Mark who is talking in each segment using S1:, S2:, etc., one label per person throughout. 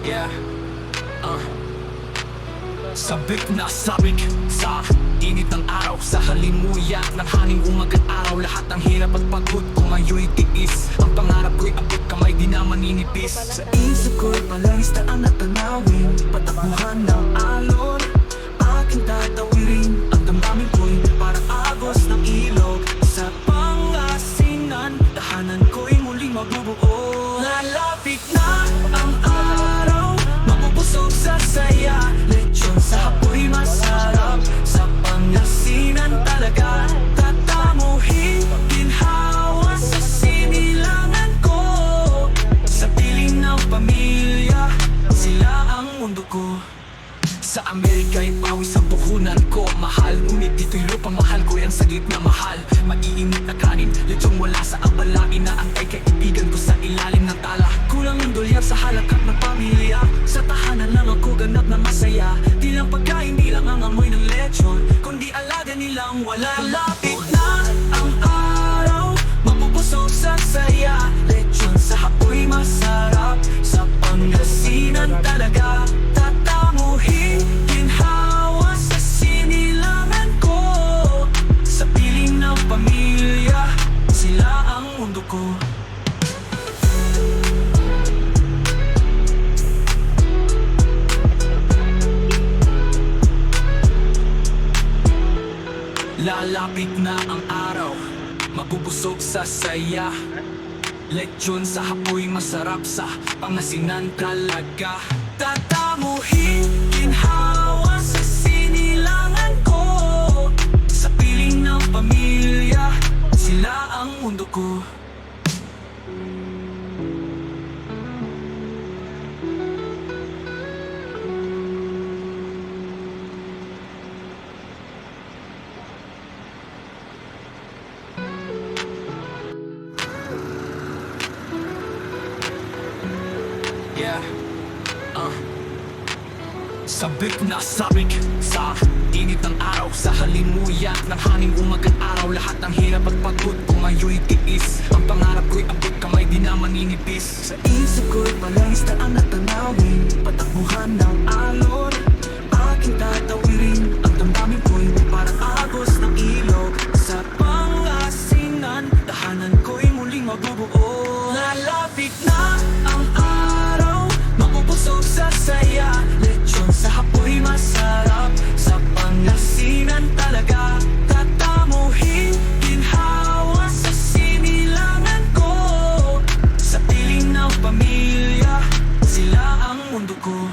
S1: Yeah, sabik na sabik sa init ng araw, sa halimuyak ng hangin umagat araw. Lahat ng hirap at pagod ko ngayon'y tiis. Ang pangarap ko'y abot kamay, di na maninipis.
S2: Sa isip ko'y palaistaan at tanawin, patakbuhan ng alon, aking tatawirin. Ang damdamin ko'y parang agos ng ilog. Sa Pangasinan, tahanan ko'y muling mabubuo. Lalapit na ang araw, mapupusog sa saya. Lechon sa apoy masarap, sa Pangasinan talaga. Tatamuhin, ginhawa sa sinilangan ko. Sa piling ng pamilya, sila ang mundo ko.
S1: Sa Amerika'y pawis ang puhunan ko. Mahal, ngunit dito'y lupang mahal ko. Yan saglit na mahal, maiinit na kanin, lechong wala sa abala. Inaantay kaibigan ko sa ilalim ng tala.
S2: Kulang ang dolyar sa halakat ng pamilya. Sa tahanan lang ako ganap na masaya. Di lang pagkain, di lang ang amoy ng lechon, kundi alaga nilang wala. Lapit na ang araw, mapupusog sa saya. Lechon sa apoy masarap, sa Pangasinan talaga. Tatamuhin, ginhawa sa sinilangan ko. Sa piling ng pamilya, sila ang mundo ko.
S1: Lalapit na ang araw, mabubusog sa saya. Lechon sa apoy masarap, sa Pangasinan talaga.
S2: Tatamuhin, ginhawa sa sinilangan ko. Sa piling ng pamilya, sila ang mundo ko.
S1: Yeah, sabik na sabik sa init ng araw, sa halimuyak ng hangin umagat araw. Lahat ng hirap at pagod ko ngayon'y tiis. Ang pangarap ko'y abot kamay, di na maninipis.
S2: Sa isip ko'y palaistaan at tanawin, patakbuhan ng alon, aking tatawirin. Ang damdamin ko'y parang agos ng ilog. Sa Pangasinan, tahanan ko'y muling mabubuo. Lalapit na ang araw, mapupusog sa saya. Lechon sa apoy masarap, sa Pangasinan talaga. Tatamuhin, ginhawa sa sinilangan ko. Sa piling ng pamilya, sila ang mundo ko.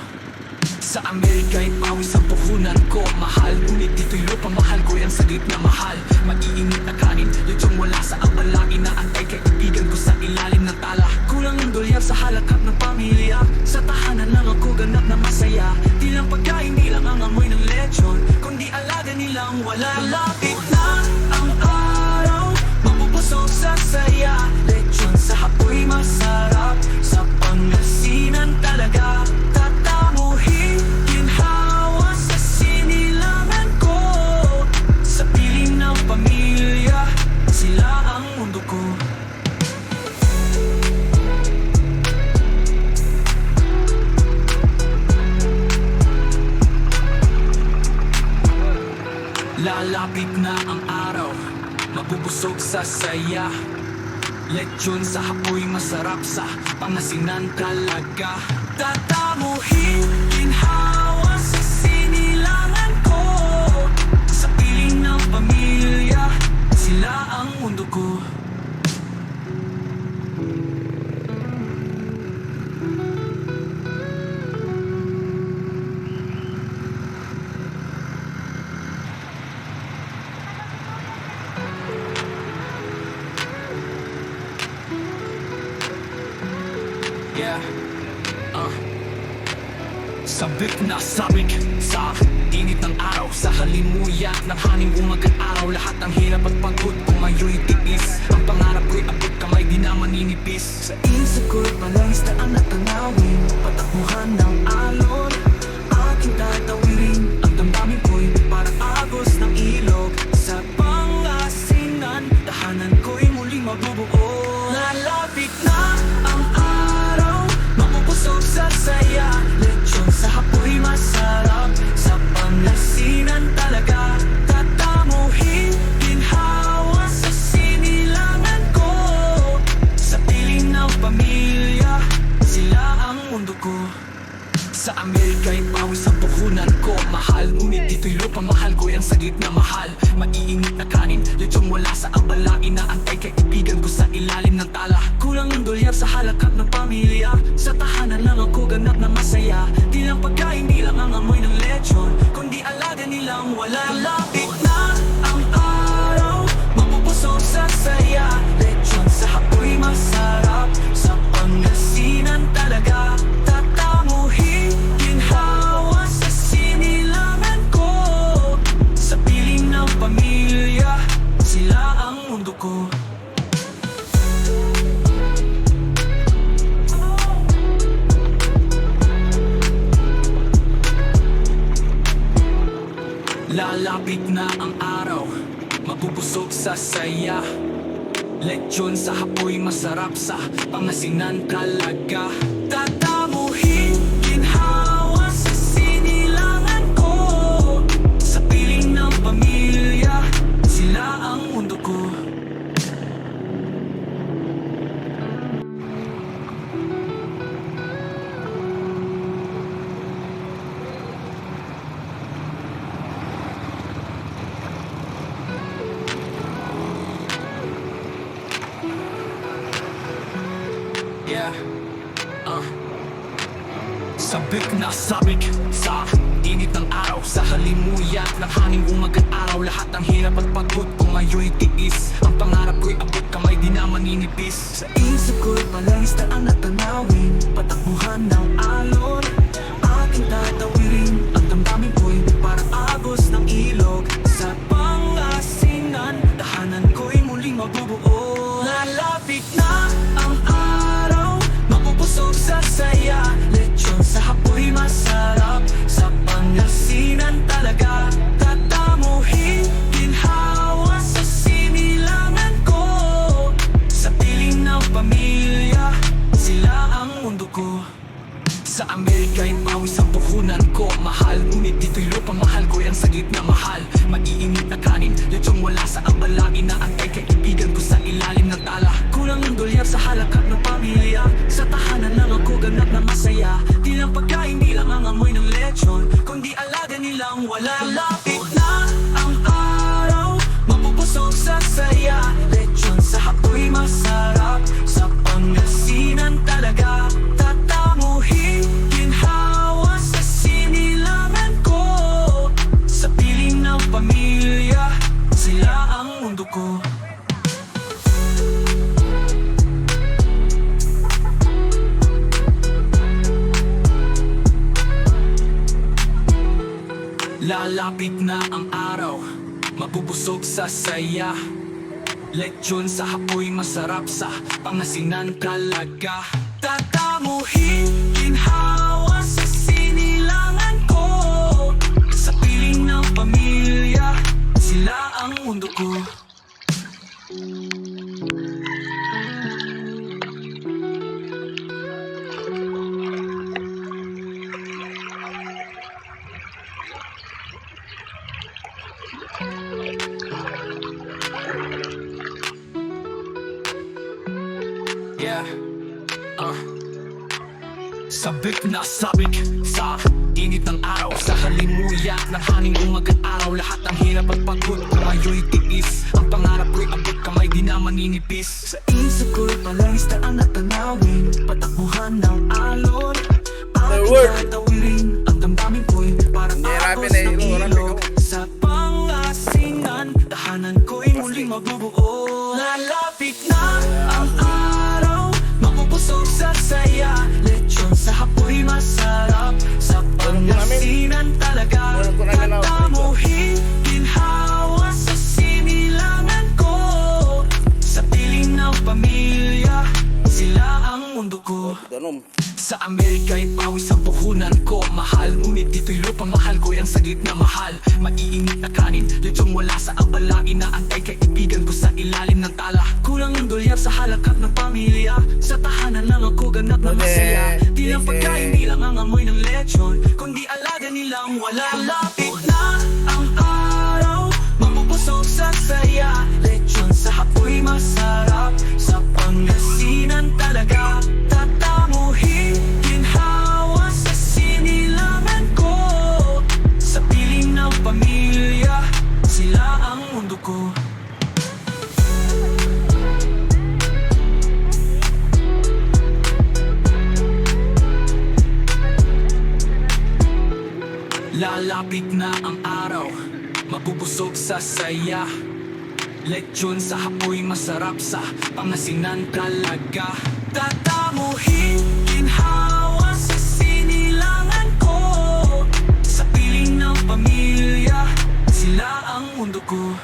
S1: Sa Amerika'y pawis ang puhunan ko. Mahal, ngunit dito'y lupang mahal ko. Yan saglit na mahal, maiinit na kanin, lechong wala sa abala. Inaantay kaibigan ko sa ilalim ng tala.
S2: Kulang ang dolyar sa halakat ng pamilya. Sa tahanan lang ako ganap na masaya. Di lang pagkain, di lang ang amoy ng lechon, kundi alaga nilang wala. Lapit na ang araw, mapupusog sa saya. Lechon sa apoy masarap, sa Pangasinan talaga. Tatamuhin, ginhawa sa sinilangan ko. Sa piling ng pamilya, sila ang mundo ko.
S1: Lalapit na ang araw, mabubusog sa saya. Lechon sa apoy masarap, sa Pangasinan talaga.
S2: Tatamuhin, ginhawa sa sinilangan ko. Sa piling ng pamilya, sila ang mundo ko.
S1: Yeah, sabik na sabik sa init ng araw, sa halimuyak ng hangin umagat araw. Lahat ng hirap at pagod ko ngayon'y tiis. Ang pangarap ko'y abot kamay, di na maninipis.
S2: Sa isip ko'y palaistaan at tanawin, patakbuhan ng alon, aking tatawirin. Ang damdamin ko'y parang agos ng ilog. Sa Pangasinan, tahanan ko'y muling mabubuo. Lalapit na ang araw, mapupusog sa saya.
S1: mahal. Ngunit dito'y lupa mahal ko ang saglit na mahal. Maiinit na kanin, lechong wala sa abala. Inaantay kaibigan ko sa ilalim ng tala. Kulang ng dolyar sa halakat ng pamilya. Sa tahanan lang ako ganap na masaya. Di lang pagkain, di lang ang amoy ng lechon, kundi alaga nilang wala. Lapit na ang araw, mapupusok sa saya. Lechon sa hapoy masarap, sa Pangasinan talaga. Tatamuhin, ginhawa sa sinilangan ko. Sa piling ng pamilya, sila ang mundo ko. Lalapit na ang araw, mabubusog sa saya. Lechon sa hapoy masarap, sa Pangasinan talaga. Tatamuhin, ginhawa sa sinilangan ko. Sa piling ng pamilya, sila ang mundo ko. Yeah, sabik na sabik sa init ng araw, sa halimuyat ng hangin umagat araw. Lahat ng hirap at pagod ko ngayon'y tiis. Ang pangarap ko'y abot kamay, di na maninipis.
S2: Sa isip ko'y palangis na ang natanawin, patakbuhan ng alon, aking tatawirin. Ang damdamin ko'y para agos ng ilog. Sa Pangasinan, tahanan ko'y muling mabubuo. Lalapit na ang araw, mapupusog sa saya. Lechon sa hapoy masarap, sa Pangasinan talaga. Tatamuhin, ginhawa sa sinilangan ko. Sa piling ng pamilya, sila ang mundo ko. Sa Amerika'y pawis ang puhunan ko, mahal. Ngunit dito'y lupa mahal ko ang saglit na mahal. Maiinit na kanin, lechong wala sa abala. Inaantay kaibigan ko sa ilalim ng tala. Kulang ng dolyar sa halakat ng pamilya. Sa tahanan lang ako ganap na masaya. Di lang pagkain, di lang ang amoy ng lechon, kundi alaga nilang wala. Lapit na ang araw, mapupusok sa saya. Lechon sa hapoy masarap, sa Pangasinan talaga. Tatamuhin, ginhawa sa sinilangan ko. Sa piling ng pamilya, sila ang mundo ko. Lalapit na ang araw, mabubusog sa saya. Lechon sa hapoy masarap, sa Pangasinan talaga. Tatamuhin, ginhawa sa sinilangan ko. Sa piling ng pamilya, sila ang mundo ko. Yeah, sabik na sabik sa init ng araw, sa halimuyat ng hangin umagat araw. Lahat ng hirap at pagod ko ngayon'y tiis. Ang pangarap ko'y abot kamay, di na maninipis. Sa isip ko'y palangis na ang natanawin, patakbuhan ng alon, aking tatawirin. Ang damdamin ko'y parang agos ng ilog. Sa Pangasinan, tahanan ko'y muling mabubuo. Lalapit na ang araw, mapupusog sa saya. Lechon sa hapoy masarap, sa Pangasinan talaga. Tatamuhin, ginhawa sa sinilangan ko. Sa piling ng pamilya, sila ang mundo ko. Sa Amerika'y pawis ang puhunan ko, mahal. Ngunit dito'y lupa mahal ko ang saglit na mahal. Maiinit na kanin, lechong wala sa abala. Inaantay kaibigan ko sa ilalim ng tala. Kulang ng dolyar sa halakat ng pamilya. Sa tahanan lang ako ganap na masaya. Di lang pagkain, di lang ang amoy ng lechon, kundi alaga nilang wala. Lapit na ang araw, mapupusok sa saya. Lechon sa hapoy masarap, sa Pangasinan talaga. Tatamuhin, ginhawa sa sinilangan ko. Sa
S1: Malapit na ang araw, mabubusog sa saya. Lechon sa hapoy masarap sa Pangasinan talaga. Tatamuhin, ginhawa sa sinilangan ko. Sa piling ng pamilya, sila ang mundo ko.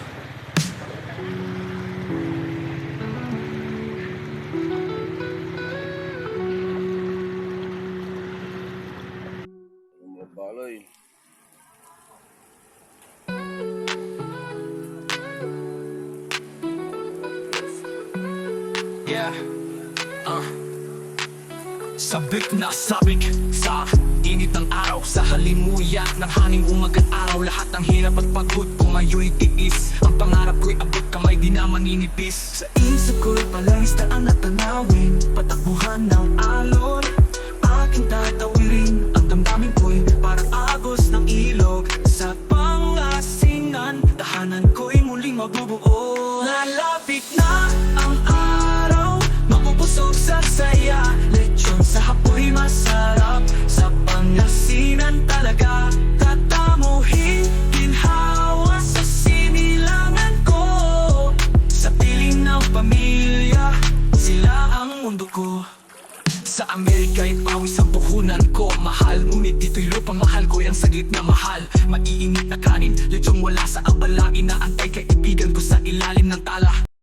S3: Mga balay.
S1: Yeah, sabik na sabik sa init ng araw. Sa halimuyak ng hangin umagat araw. Lahat ng hirap at pagod ko ngayon'y tiis. Ang pangarap ko'y abot kamay di na maninipis.
S2: Sa isip ko'y palaristaan at tanawin, patakbuhan ng alon, aking tatawirin. Ang damdamin ko'y parang agos ng ilog. Sa Pangasinan, tahanan ko'y muling mabubuo. Lalapit na ang araw, mapupusog sa saya. Lechon sa hapoy masarap, sa Pangasinan talaga. Tatamuhin, ginhawa sa sinilangan ko. Sa piling ng pamilya, sila ang mundo ko.
S1: Sa Amerika'y pawis ang puhunan ko. Mahal, ngunit dito'y lupang mahal ko. Ang saglit na mahal, maiinit na kanin. Lechong wala sa abala, inaantay kaibigan ko sa ilalim ng tala.